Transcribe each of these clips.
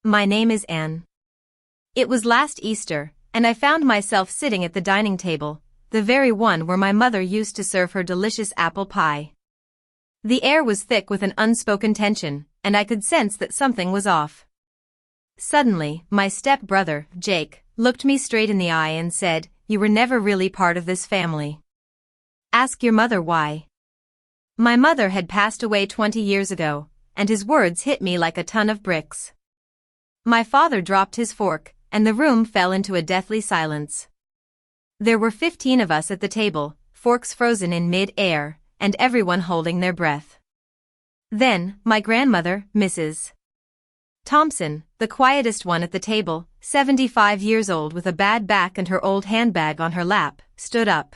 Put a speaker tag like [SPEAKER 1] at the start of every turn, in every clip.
[SPEAKER 1] My name is Anne. It was last Easter, and I found myself sitting at the dining table, the very one where my mother used to serve her delicious apple pie. The air was thick with an unspoken tension, and I could sense that something was off. Suddenly, my step-brother, Jake, looked me straight in the eye and said, "You were never really part of this family. Ask your mother why." My mother had passed away 20 years ago, and his words hit me like a ton of bricks. My father dropped his fork, and the room fell into a deathly silence. There were 15 of us at the table, forks frozen in mid-air, and everyone holding their breath. Then, my grandmother, Mrs. Thompson, the quietest one at the table, 75 years old with a bad back and her old handbag on her lap, stood up.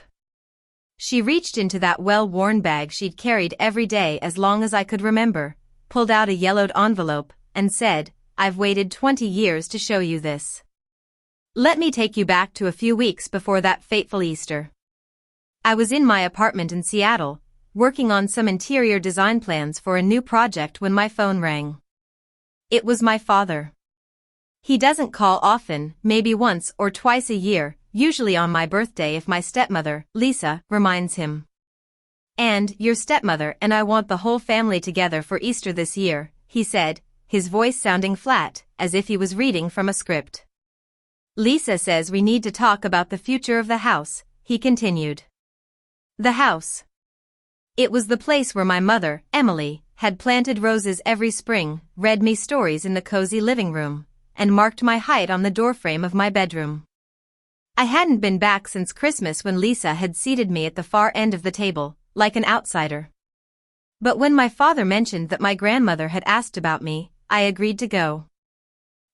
[SPEAKER 1] She reached into that well-worn bag she'd carried every day as long as I could remember, pulled out a yellowed envelope, and said, "I've waited 20 years to show you this. Let me take you back to a few weeks before that fateful Easter. I was in my apartment in Seattle, working on some interior design plans for a new project when my phone rang. It was my father. He doesn't call often, maybe once or twice a year, usually on my birthday if my stepmother, Lisa, reminds him. "And your stepmother and I want the whole family together for Easter this year," he said, his voice sounding flat, as if he was reading from a script. "Lisa says we need to talk about the future of the house," he continued. The house. It was the place where my mother, Emily, had planted roses every spring, read me stories in the cozy living room, and marked my height on the doorframe of my bedroom. I hadn't been back since Christmas when Lisa had seated me at the far end of the table, like an outsider. But when my father mentioned that my grandmother had asked about me, I agreed to go.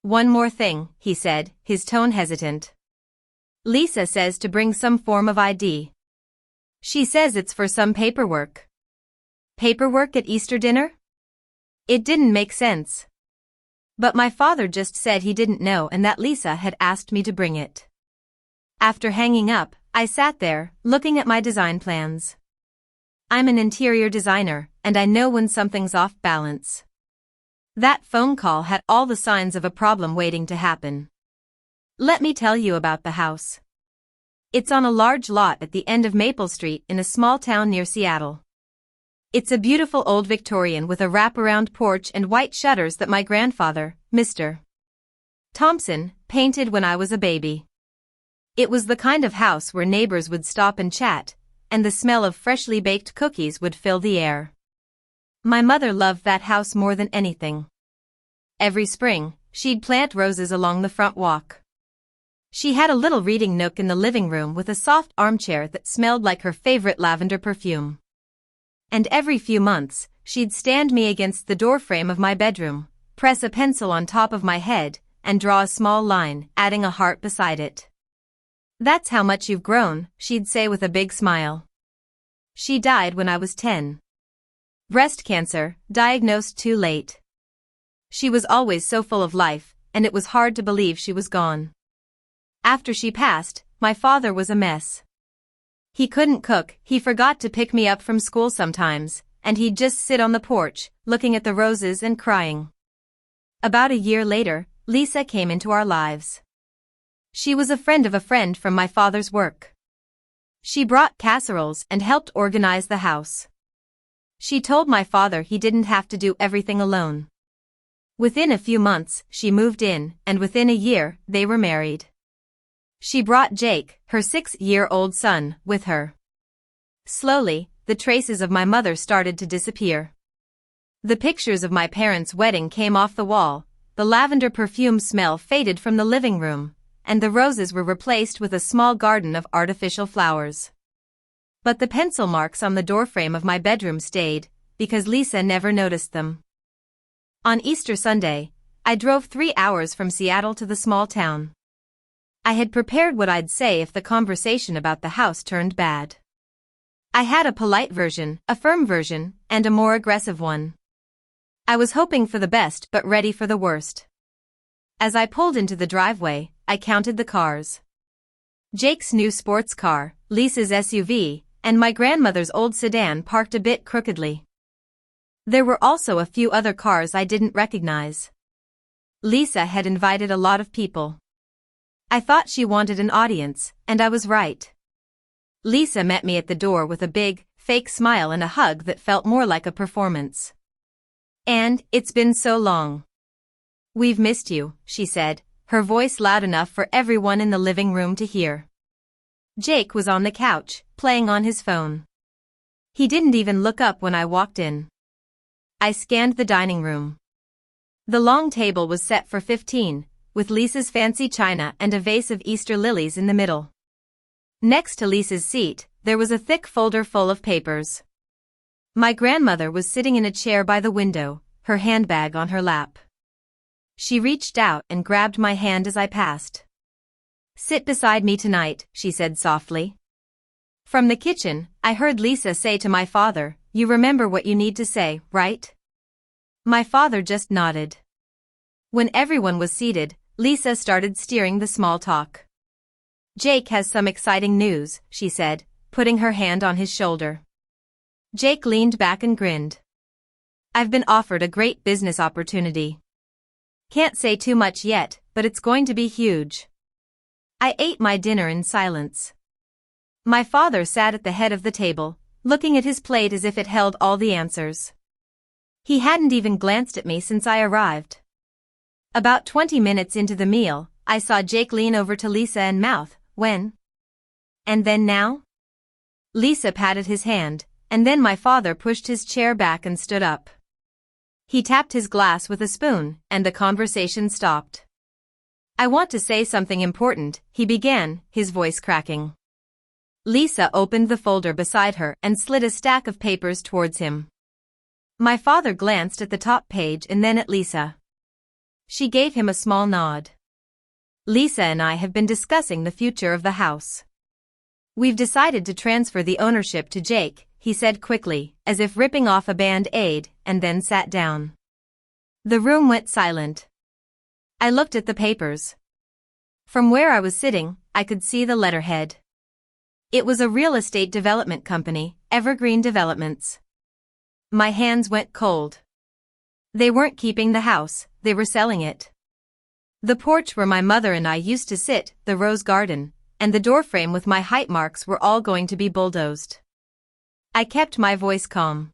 [SPEAKER 1] "One more thing," he said, his tone hesitant. "Lisa says to bring some form of ID. She says it's for some paperwork." Paperwork at Easter dinner? It didn't make sense. But my father just said he didn't know and that Lisa had asked me to bring it. After hanging up, I sat there, looking at my design plans. I'm an interior designer, and I know when something's off balance. That phone call had all the signs of a problem waiting to happen. Let me tell you about the house. It's on a large lot at the end of Maple Street in a small town near Seattle. It's a beautiful old Victorian with a wraparound porch and white shutters that my grandfather, Mr. Thompson, painted when I was a baby. It was the kind of house where neighbors would stop and chat, and the smell of freshly baked cookies would fill the air. My mother loved that house more than anything. Every spring, she'd plant roses along the front walk. She had a little reading nook in the living room with a soft armchair that smelled like her favorite lavender perfume. And every few months, she'd stand me against the doorframe of my bedroom, press a pencil on top of my head, and draw a small line, adding a heart beside it. "That's how much you've grown," she'd say with a big smile. She died when I was 10. Breast cancer, diagnosed too late. She was always so full of life, and it was hard to believe she was gone. After she passed, my father was a mess. He couldn't cook, he forgot to pick me up from school sometimes, and he'd just sit on the porch, looking at the roses and crying. About a year later, Lisa came into our lives. She was a friend of a friend from my father's work. She brought casseroles and helped organize the house. She told my father he didn't have to do everything alone. Within a few months, she moved in, and within a year, they were married. She brought Jake, her 6-year-old son, with her. Slowly, the traces of my mother started to disappear. The pictures of my parents' wedding came off the wall, the lavender perfume smell faded from the living room, and the roses were replaced with a small garden of artificial flowers. But the pencil marks on the doorframe of my bedroom stayed, because Lisa never noticed them. On Easter Sunday, I drove 3 hours from Seattle to the small town. I had prepared what I'd say if the conversation about the house turned bad. I had a polite version, a firm version, and a more aggressive one. I was hoping for the best but ready for the worst. As I pulled into the driveway, I counted the cars. Jake's new sports car, Lisa's SUV, and my grandmother's old sedan parked a bit crookedly. There were also a few other cars I didn't recognize. Lisa had invited a lot of people. I thought she wanted an audience, and I was right. Lisa met me at the door with a big, fake smile and a hug that felt more like a performance. "And, it's been so long. We've missed you," she said, her voice loud enough for everyone in the living room to hear. Jake was on the couch, playing on his phone. He didn't even look up when I walked in. I scanned the dining room. The long table was set for 15, with Lisa's fancy china and a vase of Easter lilies in the middle. Next to Lisa's seat, there was a thick folder full of papers. My grandmother was sitting in a chair by the window, her handbag on her lap. She reached out and grabbed my hand as I passed. "Sit beside me tonight," she said softly. From the kitchen, I heard Lisa say to my father, "You remember what you need to say, right?" My father just nodded. When everyone was seated, Lisa started steering the small talk. "Jake has some exciting news," she said, putting her hand on his shoulder. Jake leaned back and grinned. "I've been offered a great business opportunity. Can't say too much yet, but it's going to be huge." I ate my dinner in silence. My father sat at the head of the table, looking at his plate as if it held all the answers. He hadn't even glanced at me since I arrived. About 20 minutes into the meal, I saw Jake lean over to Lisa and mouth, "When? And then now?" Lisa patted his hand, and then my father pushed his chair back and stood up. He tapped his glass with a spoon, and the conversation stopped. "I want to say something important," he began, his voice cracking. Lisa opened the folder beside her and slid a stack of papers towards him. My father glanced at the top page and then at Lisa. She gave him a small nod. "Lisa and I have been discussing the future of the house. We've decided to transfer the ownership to Jake," he said quickly, as if ripping off a band-aid, and then sat down. The room went silent. I looked at the papers. From where I was sitting, I could see the letterhead. It was a real estate development company, Evergreen Developments. My hands went cold. They weren't keeping the house, they were selling it. The porch where my mother and I used to sit, the rose garden, and the doorframe with my height marks were all going to be bulldozed. I kept my voice calm.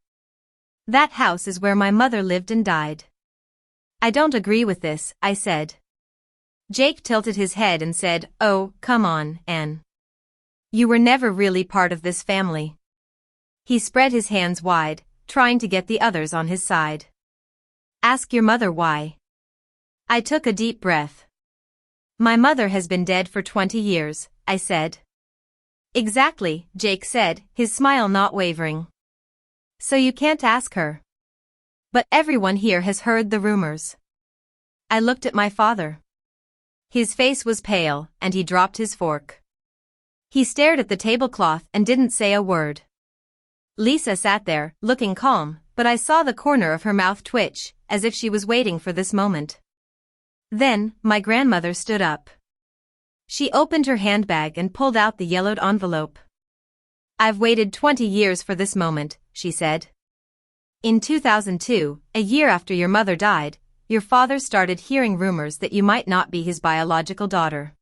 [SPEAKER 1] "That house is where my mother lived and died." "I don't agree with this," I said. Jake tilted his head and said, "Oh, come on, Anne. You were never really part of this family." He spread his hands wide, trying to get the others on his side. "Ask your mother why." I took a deep breath. "My mother has been dead for 20 years, I said. "Exactly," Jake said, his smile not wavering. "So you can't ask her. But everyone here has heard the rumors." I looked at my father. His face was pale, and he dropped his fork. He stared at the tablecloth and didn't say a word. Lisa sat there, looking calm, but I saw the corner of her mouth twitch, as if she was waiting for this moment. Then, my grandmother stood up. She opened her handbag and pulled out the yellowed envelope. "I've waited 20 years for this moment," she said. "In 2002, a year after your mother died, your father started hearing rumors that you might not be his biological daughter.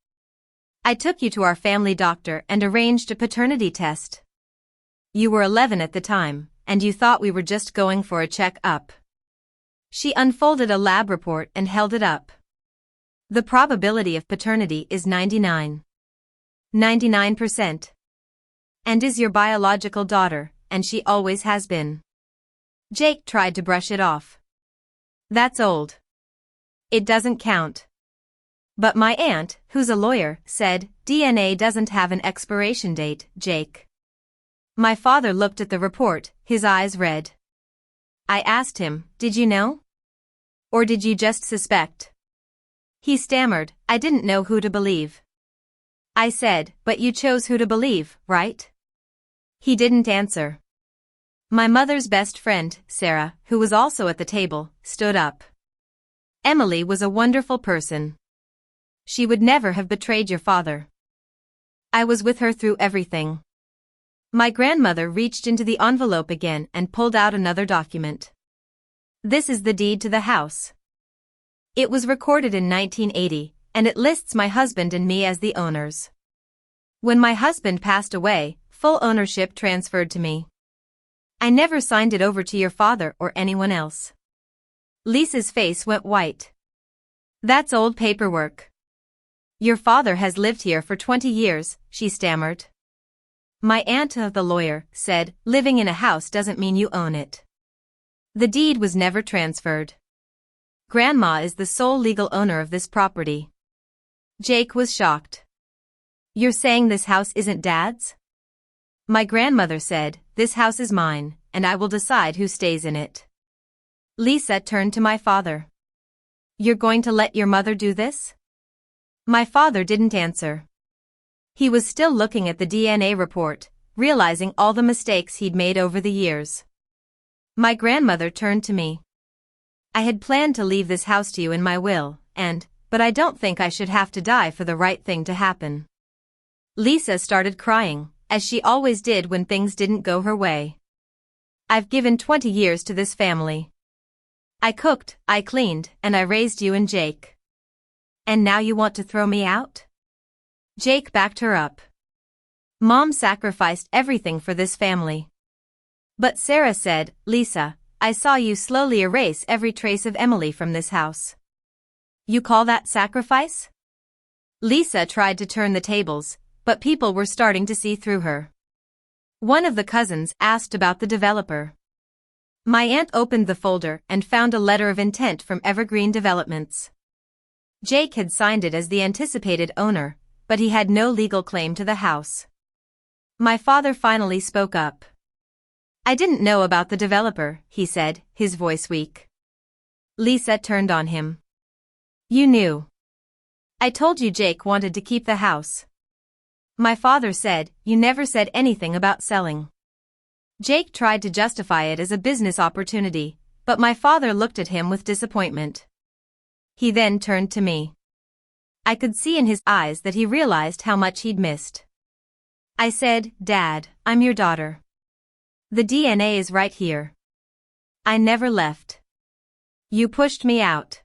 [SPEAKER 1] I took you to our family doctor and arranged a paternity test. You were 11 at the time, and you thought we were just going for a check-up." She unfolded a lab report and held it up. "The probability of paternity is 99%. And is your biological daughter, and she always has been." Jake tried to brush it off. "That's old. It doesn't count." "But my aunt, who's a lawyer, said, DNA doesn't have an expiration date, Jake." My father looked at the report, his eyes red. I asked him, "Did you know? Or did you just suspect?" He stammered, "I didn't know who to believe." I said, "But you chose who to believe, right?" He didn't answer. My mother's best friend, Sarah, who was also at the table, stood up. "Emily was a wonderful person. She would never have betrayed your father. I was with her through everything." My grandmother reached into the envelope again and pulled out another document. "This is the deed to the house. It was recorded in 1980, and it lists my husband and me as the owners. When my husband passed away, full ownership transferred to me. I never signed it over to your father or anyone else. Lisa's face went white. That's old paperwork. Your father has lived here for 20 years, she stammered. My aunt, the lawyer, said, living in a house doesn't mean you own it. The deed was never transferred. Grandma is the sole legal owner of this property. Jake was shocked. You're saying this house isn't Dad's? My grandmother said, this house is mine, and I will decide who stays in it. Lisa turned to my father. You're going to let your mother do this? My father didn't answer. He was still looking at the DNA report, realizing all the mistakes he'd made over the years. My grandmother turned to me. I had planned to leave this house to you in my will, but I don't think I should have to die for the right thing to happen. Lisa started crying, as she always did when things didn't go her way. I've given 20 years to this family. I cooked, I cleaned, and I raised you and Jake. And now you want to throw me out? Jake backed her up. Mom sacrificed everything for this family. But Sarah said, Lisa, I saw you slowly erase every trace of Emily from this house. You call that sacrifice? Lisa tried to turn the tables, but people were starting to see through her. One of the cousins asked about the developer. My aunt opened the folder and found a letter of intent from Evergreen Developments. Jake had signed it as the anticipated owner, but he had no legal claim to the house. My father finally spoke up. I didn't know about the developer, he said, his voice weak. Lisa turned on him. You knew. I told you Jake wanted to keep the house. My father said, you never said anything about selling. Jake tried to justify it as a business opportunity, but my father looked at him with disappointment. He then turned to me. I could see in his eyes that he realized how much he'd missed. I said, Dad, I'm your daughter. The DNA is right here. I never left. You pushed me out.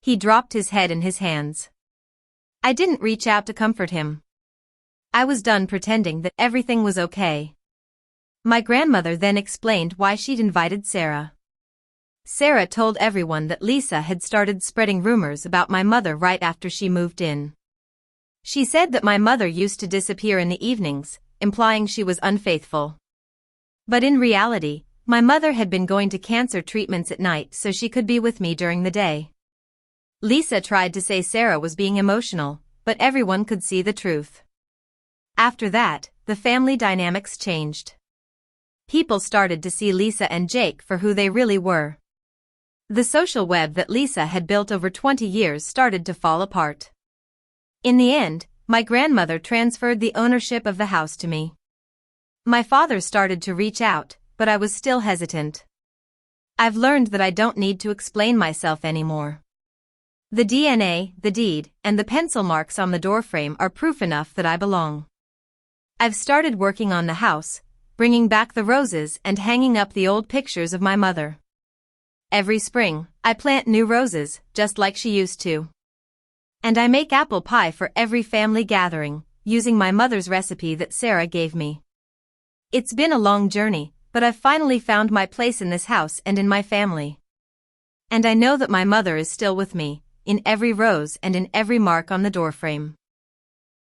[SPEAKER 1] He dropped his head in his hands. I didn't reach out to comfort him. I was done pretending that everything was okay. My grandmother then explained why she'd invited Sarah. Sarah told everyone that Lisa had started spreading rumors about my mother right after she moved in. She said that my mother used to disappear in the evenings, implying she was unfaithful. But in reality, my mother had been going to cancer treatments at night so she could be with me during the day. Lisa tried to say Sarah was being emotional, but everyone could see the truth. After that, the family dynamics changed. People started to see Lisa and Jake for who they really were. The social web that Lisa had built over 20 years started to fall apart. In the end, my grandmother transferred the ownership of the house to me. My father started to reach out, but I was still hesitant. I've learned that I don't need to explain myself anymore. The DNA, the deed, and the pencil marks on the doorframe are proof enough that I belong. I've started working on the house, bringing back the roses and hanging up the old pictures of my mother. Every spring, I plant new roses, just like she used to. And I make apple pie for every family gathering, using my mother's recipe that Sarah gave me. It's been a long journey, but I've finally found my place in this house and in my family. And I know that my mother is still with me, in every rose and in every mark on the doorframe.